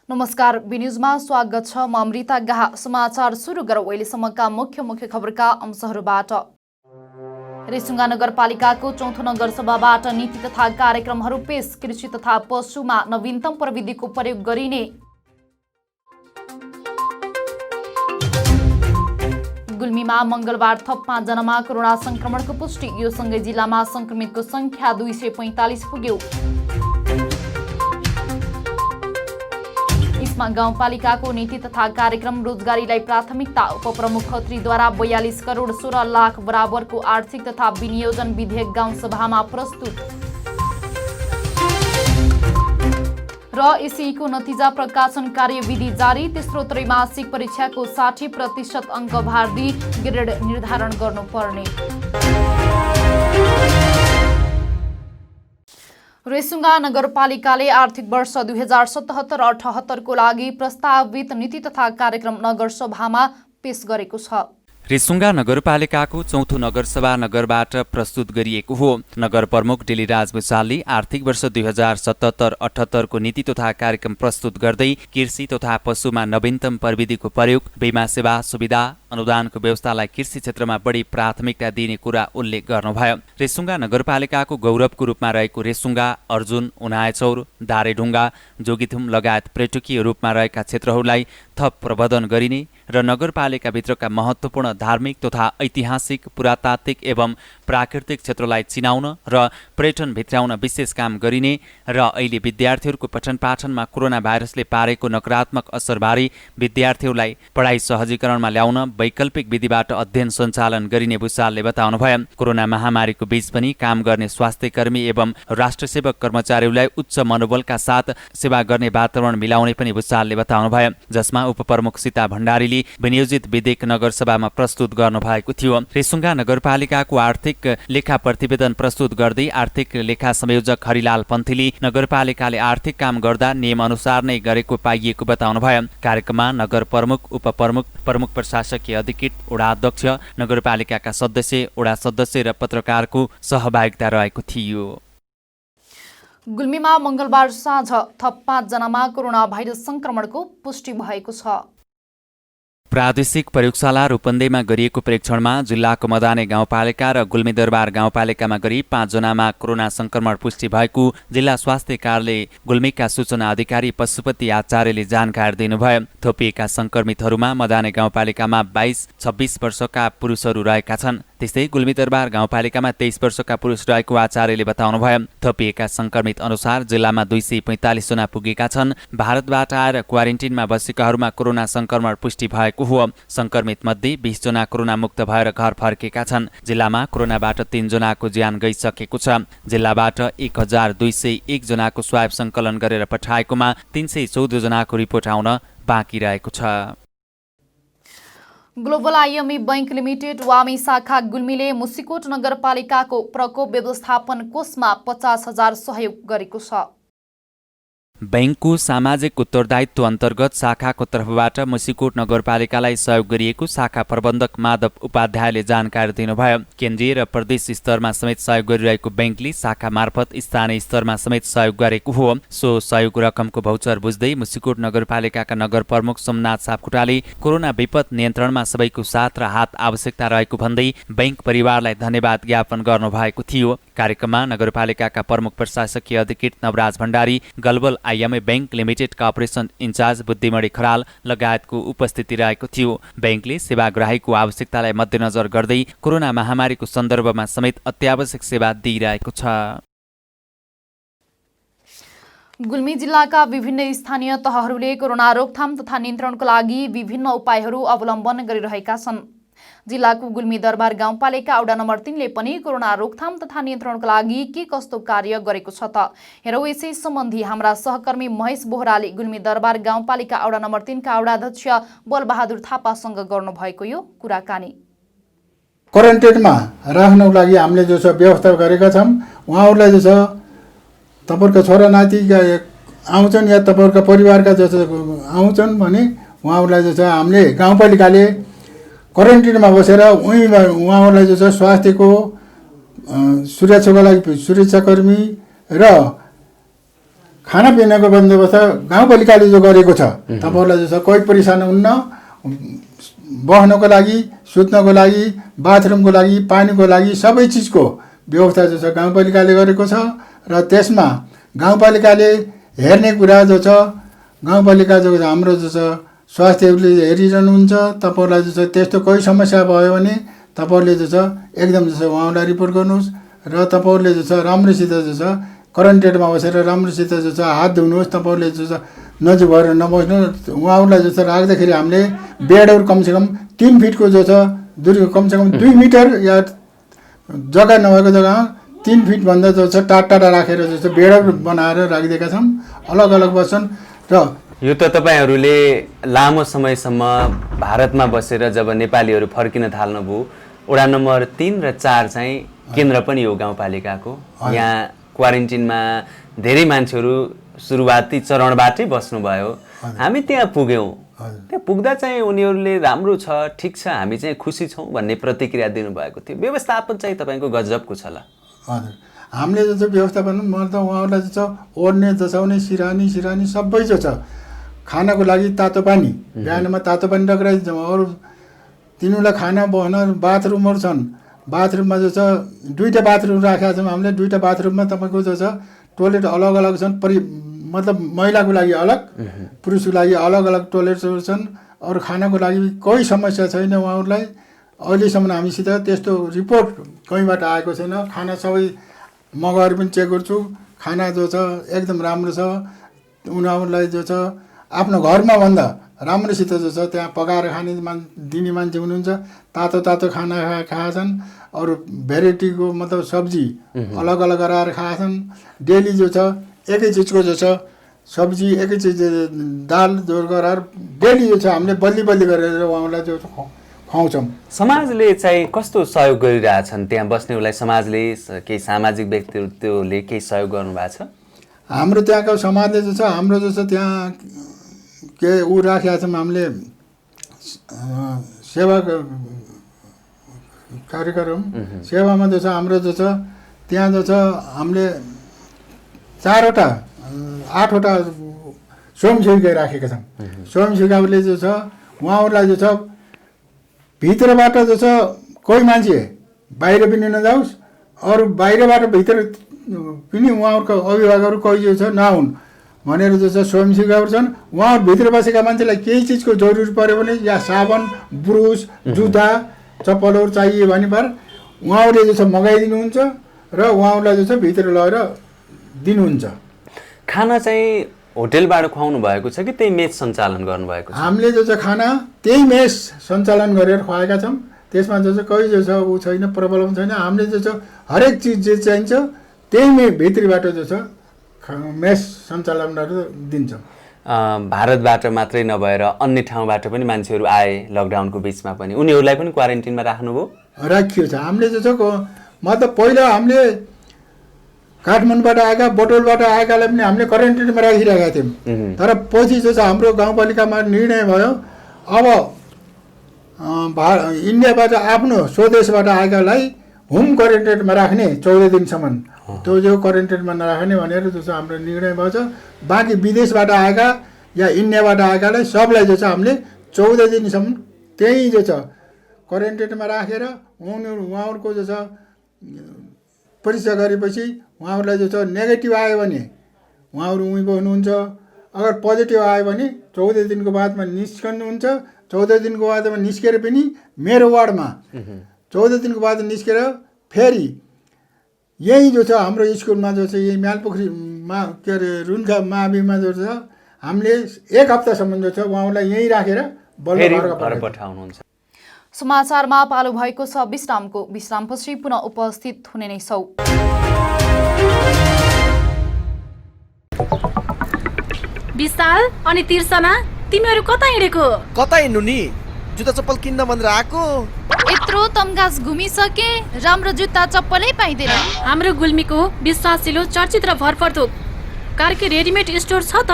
नमस्कार, बिन्युजमा स्वागत छ। म अमृता गाह। समाचार सुरु गरौँ अहिलेसम्मका मुख्य खबरका अंशहरूबाट। रेसुङ्गा नगरपालिकाको चौथो नगरसभाबाट नीति तथा कार्यक्रमहरू पेश। कृषि तथा पशुमा नवीनतम प्रविधिको प्रयोग गरिने। गुल्मीमा मंगलबार थप 5 जनामा कोरोना संक्रमणको पुष्टि। यो सँगै जिल्लामा संक्रमितको संख्या 245 पुग्यो। इस्मा गाउँपालिकाको नीति तथा कार्यक्रम रोजगारीलाई प्राथमिकता। उपप्रमुख खत्रीद्वारा 42 करोड 16 लाख बराबरको आर्थिक तथा विनियोजन विधेयक गाउँसभामा प्रस्तुत। र एसईको नतिजा प्रकाशन कार्यविधि जारी। तेस्रो त्रैमासिक परीक्षाको 60% अङ्क भार दिई ग्रेड निर्धारण गर्नुपर्ने। रेसुङ्गा नगरपालिकाले आर्थिक वर्ष 2077-78 को लागि प्रस्तावित नीति तथा कार्यक्रम नगरसभामा पेश गरेको छ। रेसुङ्गा नगरपालिकाको चौथो नगरसभा नगरबाट प्रस्तुत गरिएको हो। नगर प्रमुख डेलीराज भुषालले आर्थिक वर्ष 2077-78 को नीति तथा कार्यक्रम प्रस्तुत गर्दै कृषि तथा पशुमा नवीनतम प्रविधिको प्रयोग, बीमा सेवा सुविधा, अनुदानको व्यवस्थालाई कृषि क्षेत्रमा बढी प्राथमिकता दिने कुरा उल्लेख गर्नुभयो। रेसुङ्गा नगरपालिकाको गौरवको रूपमा रहेको रेसुङ्गा, अर्जुन, उनायचौर, दारेढुङ्गा, जोगीथुम लगायत पर्यटकीय रूपमा रहेका क्षेत्रहरूलाई थप प्रवर्धन गरिने र नगरपालिकाभित्रका महत्त्वपूर्ण धार्मिक तथा ऐतिहासिक, पुरातात्विक एवं प्राकृतिक क्षेत्रलाई चिनाउन र पर्यटन भित्राउन विशेष काम गरिने र अहिले विद्यार्थीहरूको पठन पाठनमा कोरोना भाइरसले पारेको नकारात्मक असरबारे विद्यार्थीहरूलाई पढाइ सहजीकरणमा ल्याउन वैकल्पिक विधिबाट अध्ययन सञ्चालन गरिने भुषालले बताउनुभयो। कोरोना महामारीको बीच पनि काम गर्ने स्वास्थ्यकर्मी एवं राष्ट्रसेवक कर्मचारीहरूलाई उच्च मनोबलका साथ सेवा गर्ने वातावरण मिलाउने पनि भुषालले बताउनुभयो, जसमा उपप्रमुख सीता भण्डारीले विनियोजित विधेयक नगरसभामा प्रस्तुत गर्नुभएको थियो। रेसुङ्गा नगरपालिकाको आर्थिक लेखा प्रतिवेदन प्रस्तुत गर्दै आर्थिक लेखा संयोजक हरिलाल पन्थीले नगरपालिकाले आर्थिक काम गर्दा नियम अनुसार नै गरेको पाइएको बताउनुभयो। कार्यक्रममा नगर प्रमुख, उपप्रमुख, प्रमुख प्रशासकीय अधिकृत, वडा अध्यक्ष, नगरपालिकाका सदस्य, वडा सदस्य र पत्रकारको सहभागिता रहेको थियो। गुल्मीमा मंगलबार साँझ थप 5 जनामा कोरोना भाइरस संक्रमणको पुष्टि भएको छ। प्रादेशिक प्रयोगशाला रूपन्देहीमा गरिएको परीक्षणमा जिल्लाको मदाने गाउँपालिका र गुल्मी दरबार गाउँपालिकामा गरी 5 जनामा कोरोना संक्रमण पुष्टि भएको जिल्ला स्वास्थ्य कार्यालय गुल्मीका सूचना अधिकारी पशुपति आचार्यले जानकारी दिनुभयो। थोपिएका संक्रमितहरूमा मदाने गाउँपालिकामा 22-26 वर्षका पुरुषहरू रहेका छन्। त्यस्तै गुल्मी दरबार गाउँपालिकामा 23 वर्षका पुरुष रहेको आचार्यले बताउनुभयो। थपिएका संक्रमित अनुसार जिल्लामा 245 जना पुगेका छन्। भारतबाट आएर क्वारेन्टिनमा बसेकाहरूमा कोरोना संक्रमण पुष्टि भएको हो। संक्रमित मध्ये 20 जना कोरोना मुक्त भएर घर फर्केका छन्। जिल्लामा कोरोनाबाट 3 जनाको ज्यान गइसकेको छ। जिल्लाबाट 1201 जनाको स्वाब संकलन गरेर पठाएकोमा 314 जनाको रिपोर्ट आउन बाँकी रहेको छ। ग्लोबल आइएमई बैंक लिमिटेड वामी शाखा गुल्मीले मुसिकोट नगरपालिकाको प्रकोप व्यवस्थापन कोषमा 50,000 सहयोग गरेको छ। बैंकको सामाजिक उत्तरदायित्व अन्तर्गत शाखाको तर्फबाट मुसिकोट नगरपालिकालाई सहयोग गरिएको शाखा प्रबन्धक माधव उपाध्यायले जानकारी दिनुभयो। केन्द्रीय र प्रदेश स्तरमा समेत सहयोग गरिरहेको बैंकले शाखा मार्फत स्थानीय स्तरमा समेत सहयोग गरेको हो। सो सहयोग रकमको भौचर बुझ्दै मुसिकोट नगरपालिकाका नगर प्रमुख सोमनाथ सापकोटाले कोरोना विपद नियन्त्रणमा सबैको साथ र हात आवश्यकता रहेको भन्दै बैंक परिवारलाई धन्यवाद ज्ञापन गर्नुभएको थियो। कार्यक्रममा नगरपालिकाका प्रमुख प्रशासकीय अधिकृत Navraj Bhandari, global IME bank लिमिटेडका अपरेसन इन्चार्ज बुद्धिमणि खराल लगायतको उपस्थिति रहेको थियो। बैंकले सेवाग्राहीको आवश्यकतालाई मध्यनजर गर्दै कोरोना महामारीको सन्दर्भमा समेत अत्यावश्यक सेवा दिइरहेको छ। गुल्मी जिल्लाका विभिन्न स्थानीय तहहरूले कोरोना रोकथाम तथा नियन्त्रणको लागि विभिन्न उपायहरू अवलम्बन गरिरहेका छन्। जिल्लाको गुल्मी दरबार गाउँपालिका वडा नम्बर 3 ले पनि कोरोना रोकथाम तथा नियन्त्रणको लागि के कस्तो कार्य गरेको छ त हेरौँ। यसै सम्बन्धी हाम्रा सहकर्मी महेश बोहराले गुल्मी दरबार गाउँपालिका वडा नम्बर 3 का वडा अध्यक्ष बलबहादुर थापासँग गर्नुभएको यो कुराकानी। क्वारेन्टाइनमा राख्नको लागि हामीले जो छ व्यवस्था गरेका छौँ। उहाँहरूलाई जो छ तपाईँहरूको छोरा नातिका आउँछन् या तपाईँहरूका परिवारका जो छ आउँछन् भने उहाँहरूलाई जो छ हामीले गाउँपालिकाले क्वारेन्टिनमा बसेर उहाँहरूलाई जो छ स्वास्थ्यको सुरक्षाको लागि सुरक्षाकर्मी र खानापिनाको बन्दोबस्त गाउँपालिकाले जो गरेको छ तपाईँहरूलाई जो छ कोही परेशान हुन्न, बस्नको लागि, सुत्नको लागि, बाथरुमको लागि, पानीको लागि सबै चिजको व्यवस्था जो छ गाउँपालिकाले गरेको छ। र त्यसमा गाउँपालिकाले हेर्ने कुरा जो छ, गाउँपालिका जो हाम्रो जो छ स्वास्थ्यले हेरिरहनुहुन्छ। तपाईँहरूलाई जो छ त्यस्तो कोही समस्या भयो भने तपाईँहरूले जो छ एकदम जो छ उहाँलाई रिपोर्ट गर्नुहोस् र तपाईँहरूले जो छ राम्रोसित जो छ क्वारेन्टाइनमा बसेर राम्रोसित जो छ हात धुनुहोस्। तपाईँहरूले जो छ नजिक भएर नबस्नु। उहाँहरूलाई जो छ राख्दाखेरि हामीले बेडहरू कमसेकम 3 फिटको जो छ दूरी, कमसेकम 2 मिटर या जग्गा नभएको जग्गामा 3 फिटभन्दा जो छ टाढा राखेर जो छ बेडहरू बनाएर राखिदिएका छौँ। अलग अलग बस्छन्। र यो त तपाईँहरूले लामो समयसम्म भारतमा बसेर जब नेपालीहरू फर्किन थाल्नुभयो, वडा नम्बर 3 र 4 चाहिँ केन्द्र पनि हो गाउँपालिकाको। यहाँ क्वारेन्टिनमा धेरै मान्छेहरू सुरुवाती चरणबाटै बस्नुभयो। हामी त्यहाँ पुग्यौँ। त्यहाँ पुग्दा चाहिँ उनीहरूले राम्रो छ, ठिक छ, हामी चाहिँ खुसी छौँ भन्ने प्रतिक्रिया दिनुभएको थियो। व्यवस्थापन चाहिँ तपाईँको गजबको छ ल। हजुर, हामीले जो छ व्यवस्थापन म त उहाँहरूलाई जो छ ओढ्ने जसाउने सिरानी सबै जो छ खानको लागि तातो पानी, बिहानमा तातो पानी राखिदिन्छौँ। अरू तिनीहरूलाई खाना बस्न बाथरुमहरू छन्। बाथरुममा जो छ 2टा बाथरुम राखेका छौँ हामीले। 2टा बाथरुममा तपाईँको जो छ टोइलेट अलग अलग छन्। मतलब महिलाको लागि अलग, पुरुषको लागि अलग अलग टोइलेटहरू छन्। अरू खानाको लागि कोही समस्या छैन उहाँहरूलाई। अहिलेसम्म हामीसित त्यस्तो रिपोर्ट कहीँबाट आएको छैन। खाना सबै म गएर पनि चेक गर्छु, खाना जो छ एकदम राम्रो छ। उनीहरूलाई जो छ आफ्नो घरमा भन्दा राम्रोसित जो छ त्यहाँ पकाएर दिने मान्छे हुनुहुन्छ। तातो खाना खाएछन्। अरू भेराइटीको मतलब सब्जी अलग अलग गराएर खाएछन्। डेली जो छ एकै चिजको जो छ सब्जी, एकै चिज दाल जोड गराएर डेली जो छ हामीले बदली गरेर उहाँलाई जो खुवाउँछौँ। समाजले चाहिँ कस्तो सहयोग गरिरहेछन् त्यहाँ बस्नेहरूलाई? समाजले केही सामाजिक व्यक्तित्वले केही सहयोग गर्नुभएको छ? हाम्रो त्यहाँको समाजले जो छ हाम्रो जो छ त्यहाँ के राखेका छौँ हामीले सेवा कार्यक्रम। सेवामा जो छ हाम्रो जो छ त्यहाँ जो छ हामीले 8वटा स्वयंसेविका राखेका छौँ। स्वयंसेविकाले जो छ उहाँहरूलाई जो छ भित्रबाट जो छ कोही मान्छे बाहिर पनि नजाओस्, अरू बाहिरबाट भित्र पनि उहाँहरूको अभिभावकहरू कोही जो छ नआउन् भनेर जो छ स्वयंसेविकाहरू छन्। उहाँहरू भित्र बसेका मान्छेलाई केही चिजको जरुरी पऱ्यो भने या साबुन, ब्रुस, जुत्ता, चप्पलहरू चाहियो भने उहाँहरूले जो छ मगाइदिनुहुन्छ र उहाँहरूलाई जो छ भित्र लगेर दिनुहुन्छ। खाना चाहिँ होटेलबाट खुवाउनु भएको छ कि त्यही मेस सञ्चालन गर्नुभएको छ? हामीले जो छ खाना त्यही मेस सञ्चालन गरेर खुवाएका छौँ। त्यसमा जो छ कोही जो छ ऊ छैन, प्रब्लम छैन। हामीले जो छ हरेक चिज जे चाहिन्छ त्यही भित्रीबाट जो छ मेस सञ्चालन गरेर दिन्छौँ। भारतबाट मात्रै नभएर अन्य ठाउँबाट पनि मान्छेहरू आए लकडाउनको बिचमा पनि, उनीहरूलाई पनि क्वारेन्टिनमा राख्नुभयो? राखियो छ। हामीले जो छ मतलब पहिला हामीले काठमाडौँबाट आएका, बोटोलबाट आएकालाई पनि हामीले क्वारेन्टाइनमा राखिरहेका थियौँ। तर पछि जो छ हाम्रो गाउँपालिकामा निर्णय भयो अब इन्डियाबाट आफ्नो स्वदेशबाट आएकालाई होम क्वारेन्टाइनमा राख्ने 14 दिनसम्म, त्यो जो क्वारेन्टाइनमा नराख्ने भनेर जो छ हाम्रो निर्णय भयो छ। बाँकी विदेशबाट आएका या इन्डियाबाट आएकालाई सबलाई जो छ हामीले 14 दिनसम्म त्यही जो छ क्वारेन्टाइनमा राखेर उहाँहरूको जो छ परीक्षा गरेपछि उहाँहरूलाई जो छ नेगेटिभ आयो भने उहाँहरू उहीँ बस्नुहुन्छ। अगर पोजिटिभ आयो भने 14 दिनको बादमा निस्कनुहुन्छ। 14 दिनको बादमा निस्केर पनि मेरो वार्डमा 14 दिनको बाद निस्केर फेरि यही जो छ हाम्रो स्कुलमा जो छ यही म्यालपोखरीमा के अरे रुन्खा माविमा जो छ हामीले 1 हप्तासम्म जो छ उहाँहरूलाई यहीँ राखेर घर पठाउनुहुन्छ। समाचारमा पालो भएको छ विश्रामपछि पुनः उपस्थित हुने नै छौं। विशाल अनि तिर्सना, तिमीहरू कता हिँडेको? कता हिँड्नु नि, जुत्ता चप्पल किन्न भनेर आएको। यत्रो तमगास घुमिसके, राम्रो जुत्ता चप्पलै पाइँदैन। हाम्रो गुल्मीको विश्वासिलो चर्चित र भरपर्दो कार्की रेडिमेड स्टोर छ त।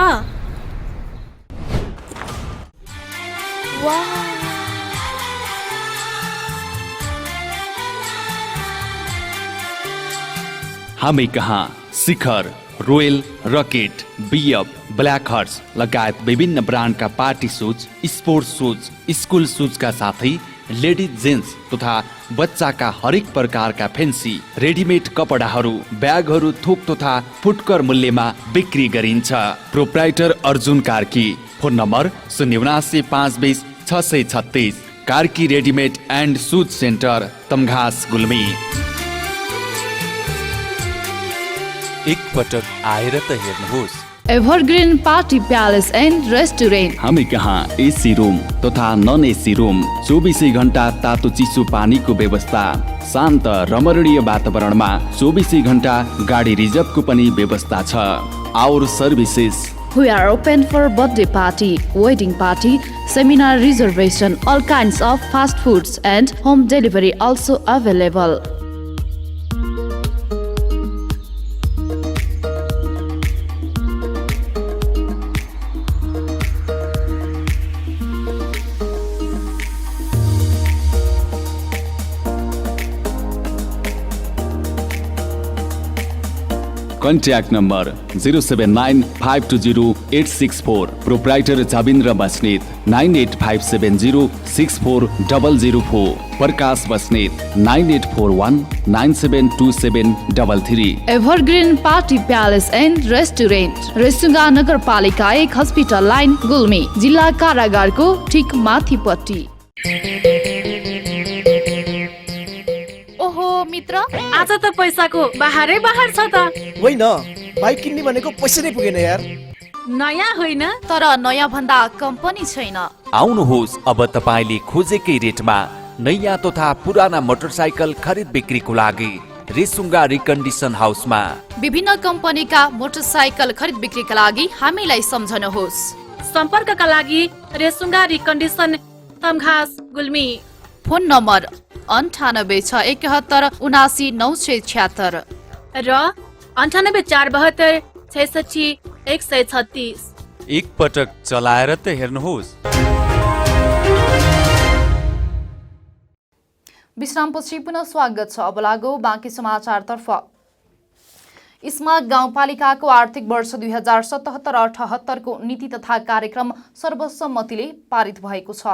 हामी कहाँ Shikhar Royal, Rocket, BF, Black Horse लगायत विभिन्न ब्रान्डका party shoes, sports shoes, school सुजका साथै लेडिज जेन्ट्स तथा बच्चाका हरेक प्रकारका फेन्सी रेडिमेड कपडाहरू, ब्यागहरू थोक तथा फुटकर मूल्यमा बिक्री गरिन्छ। Proprietor Arjun Karki. Phone number 079 520 636। Karki readymade and shoes centre, Tamghas, Gulmi. एकपटक आएर त हेर्नुहोस्। Evergreen party palace and restaurant. हामी कहाँ एसी रुम तथा नन एसी रुम, 24 घण्टा तातो चिसो पानीको व्यवस्था, शान्त रमणीय वातावरणमा 24 घण्टा गाडी रिजर्भको पनि व्यवस्था छ। Our services. We are open for birthday party, wedding party, seminar reservation, all kinds of fast foods and home delivery also available. Contact number 079520864। Proprietor Jabindra Basnet 9857064004। Prakash Basnet 9841972733। Evergreen party palace and restaurant, Resunga नगरपालिका 1 हस्पिटल लाइन, गुल्मी, जिल्ला कारागारको ठिक माथिपट्टि। ओहो मित्र, आज त पैसाको बाहरै बाहर छ त। होइन, बाइक किन्ने भनेको पैसा नै पुगेन यार। नयाँ होइन तर नयाँ भन्दा कम पनि छैन। आउनुहोस्, अब तपाईँले खोजेकै रेटमा नयाँ तथा पुराना मोटरसाइकल खरिद बिक्रीको लागि रेसुङ्गा रिकन्डिसन हाउसमा। विभिन्न कम्पनीका मोटरसाइकल खरिद बिक्रीका लागि हामीलाई सम्झनुहोस्। सम्पर्कका लागि Resunga recondition, Tamghas, Gulmi. Phone number 9861717976 र 9842766136। एकपटक चलाएर त हेर्नुहोस्। विश्रामपछि पुनः स्वागत छ। अब लागौ बाँकी समाचारतर्फ। इस्मा गाउँपालिकाको आर्थिक वर्ष 2077-78 को नीति तथा कार्यक्रम सर्वसम्मतिले पारित भएको छ।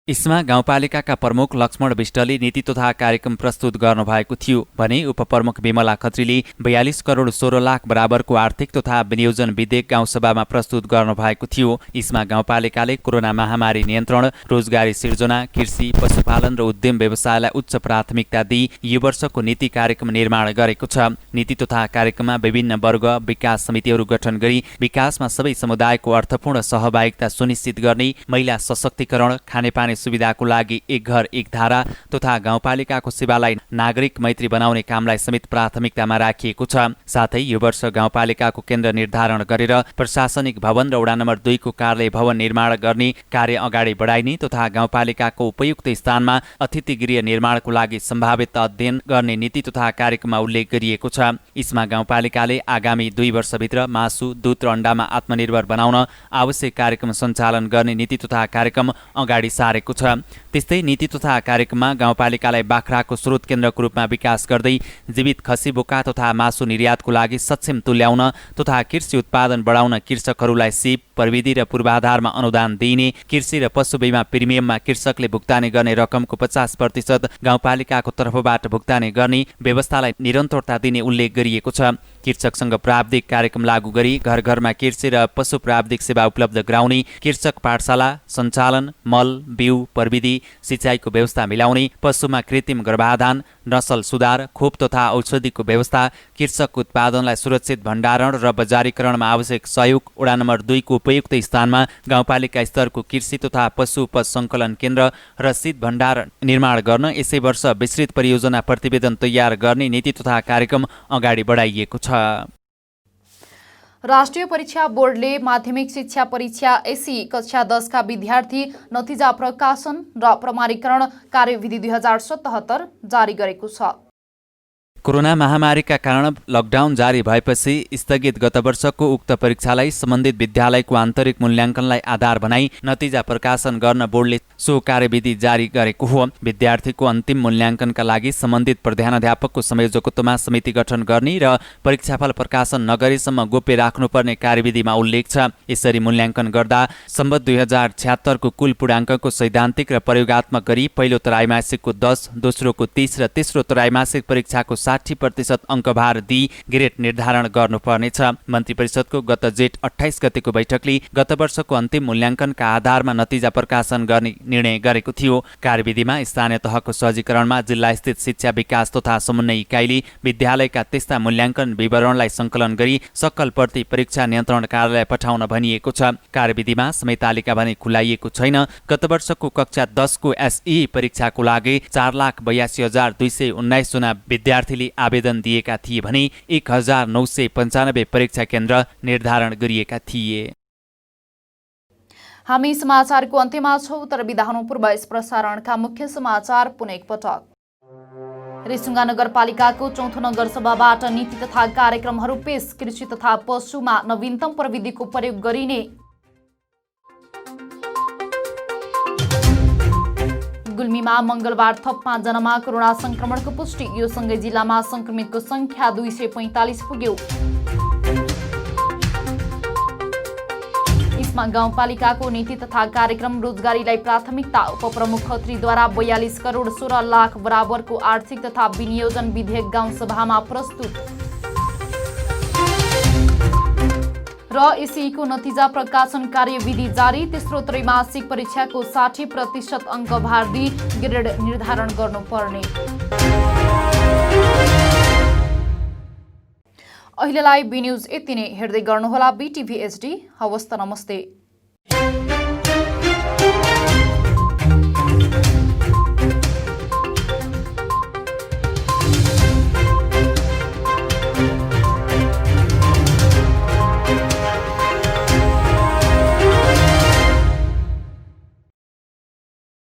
इस्मा गाउँपालिकाका प्रमुख लक्ष्मण विष्टले नीति तथा कार्यक्रम प्रस्तुत गर्नुभएको थियो भने उपप्रमुख विमला खत्रीले 42 करोड 16 लाख बराबरको आर्थिक तथा विनियोजन विधेयक गाउँसभामा प्रस्तुत गर्नुभएको थियो। इस्मा गाउँपालिकाले कोरोना महामारी नियन्त्रण, रोजगारी सिर्जना, कृषि, पशुपालन र उद्यम व्यवसायलाई उच्च प्राथमिकता दिई यो वर्षको नीति कार्यक्रम निर्माण गरेको छ। नीति तथा कार्यक्रममा विभिन्न वर्ग विकास समितिहरू गठन गरी विकासमा सबै समुदायको अर्थपूर्ण सहभागिता सुनिश्चित गर्ने, महिला सशक्तिकरण, खानेपानी सुविधाको लागि एक घर एक धारा तथा गाउँपालिकाको सेवालाई नागरिक मैत्री बनाउने कामलाई समेत प्राथमिकतामा राखिएको छ। साथै यो वर्ष गाउँपालिकाको केन्द्र निर्धारण गरेर प्रशासनिक भवन र वडा नम्बर 2 को कार्यालय भवन निर्माण गर्ने कार्य अगाडि बढाइने तथा गाउँपालिकाको उपयुक्त स्थानमा अतिथि गृह निर्माणको लागि सम्भावित अध्ययन गर्ने नीति तथा कार्यक्रममा उल्लेख गरिएको छ। इस्मा गाउँपालिकाले आगामी 2 वर्षभित्र मासु, दूध र अण्डामा आत्मनिर्भर बनाउन आवश्यक कार्यक्रम सञ्चालन गर्ने नीति तथा कार्यक्रम अगाडि सारेको छ। त्यस्तै नीति तथा कार्यक्रममा गाउँपालिकालाई बाख्राको स्रोत केन्द्रको रूपमा विकास गर्दै जीवित खसी बोका तथा मासु निर्यातको लागि सक्षम तुल्याउन तथा कृषि उत्पादन बढाउन कृषकहरूलाई सिप, प्रविधि र पूर्वाधारमा अनुदान दिइने, कृषि र पशु बीमा प्रिमियममा कृषकले भुक्तानी गर्ने रकमको 50% गाउँपालिकाको तर्फबाट भुक्तानी गर्ने व्यवस्थालाई निरन्तरता दिने उल्लेख गरिएको छ। कृषकसँग प्राविधिक कार्यक्रम लागू गरी घर घरमा कृषि र पशु प्राविधिक सेवा उपलब्ध गराउने, कृषक पाठशाला सञ्चालन, मल, बिउ, प्रविधि, सिँचाइको व्यवस्था मिलाउने, पशुमा कृत्रिम गर्भाधान, नसल सुधार, खोप तथा औषधिको व्यवस्था, कृषक उत्पादनलाई सुरक्षित भण्डारण र बजारीकरणमा आवश्यक सहयोग, वडा नम्बर 2 को उपयुक्त स्थानमा गाउँपालिका स्तरको कृषि तथा पशु उपज सङ्कलन केन्द्र र शीत भण्डार निर्माण गर्न यसै वर्ष विस्तृत परियोजना प्रतिवेदन तयार गर्ने नीति तथा कार्यक्रम अगाडि बढाइएको छ। राष्ट्रिय परीक्षा बोर्डले माध्यमिक शिक्षा परीक्षा एसी कक्षा 10 का विद्यार्थी नतिजा प्रकाशन र प्रमाणीकरण कार्यविधि 2077 जारी गरेको छ। कोरोना महामारीका कारण लकडाउन जारी भएपछि स्थगित गत वर्षको उक्त परीक्षालाई सम्बन्धित विद्यालयको आन्तरिक मूल्याङ्कनलाई आधार बनाई नतिजा प्रकाशन गर्न बोर्डले सो कार्यविधि जारी गरेको हो। विद्यार्थीको अन्तिम मूल्याङ्कनका लागि सम्बन्धित प्रधानाध्यापकको संयोजकत्वमा समिति गठन गर्ने र परीक्षाफल प्रकाशन नगरेसम्म गोप्य राख्नुपर्ने कार्यविधिमा उल्लेख छ। यसरी मूल्याङ्कन गर्दा सम्बत 2076को कुल पूर्णाङ्कको सैद्धान्तिक र प्रयोगात्मक गरी पहिलो त्रैमासिकको 10, दोस्रोको 30 र तेस्रो त्रैमासिक परीक्षाको 60% अङ्कभार दिई ग्रेड निर्धारण गर्नुपर्नेछ। मन्त्री परिषदको गत जेठ 28 गतेको बैठकले गत वर्षको अन्तिम मूल्याङ्कनका आधारमा नतिजा प्रकाशन गर्ने निर्णय गरेको थियो। कार्यविधिमा स्थानीय तहको सहजीकरणमा जिल्लास्थित शिक्षा विकास तथा समन्वय इकाइले विद्यालयका त्यस्ता मूल्याङ्कन विवरणलाई सङ्कलन गरी सक्कल प्रति परीक्षा नियन्त्रण कार्यालय पठाउन भनिएको छ। कार्यविधिमा समय तालिका भने खुलाइएको छैन। गत वर्षको कक्षा 10 को एसई परीक्षाको लागि 4,82,219 जना विद्यार्थीले आवेदन दिएका थिए भने 1,995 परीक्षा केन्द्र निर्धारण गरिएका थिए। हामी समाचारको अन्त्यमा छौं, तर बिदा हुनु पूर्व यस प्रसारणका मुख्य समाचार पुनः एकपटक। रेसुङ्गा नगरपालिकाको 4थो नगरसभाबाट नीति तथा कार्यक्रमहरू पेश। कृषि तथा पशुमा नवीनतम प्रविधिको प्रयोग गरिने। गुल्मीमा मंगलबार थप 5 जनामा कोरोना संक्रमणको पुष्टि। यो सँगै जिल्लामा संक्रमितको संख्या 245 पुग्यो। इस्मा गाउँपालिकाको नीति तथा कार्यक्रम रोजगारीलाई प्राथमिकता। उपप्रमुख खत्रीद्वारा 42 करोड 16 लाख बराबरको आर्थिक तथा विनियोजन विधेयक गाउँसभामा प्रस्तुत। र एसईको नतिजा प्रकाशन कार्यविधि जारी। तेस्रो त्रैमासिक परीक्षाको 60% अङ्कभार दिई ग्रेड निर्धारण गर्नुपर्ने। अहिलेलाई बी न्यूज यति नै। हेर्दै गर्नुहोला BTV HD। हवस् त, नमस्ते।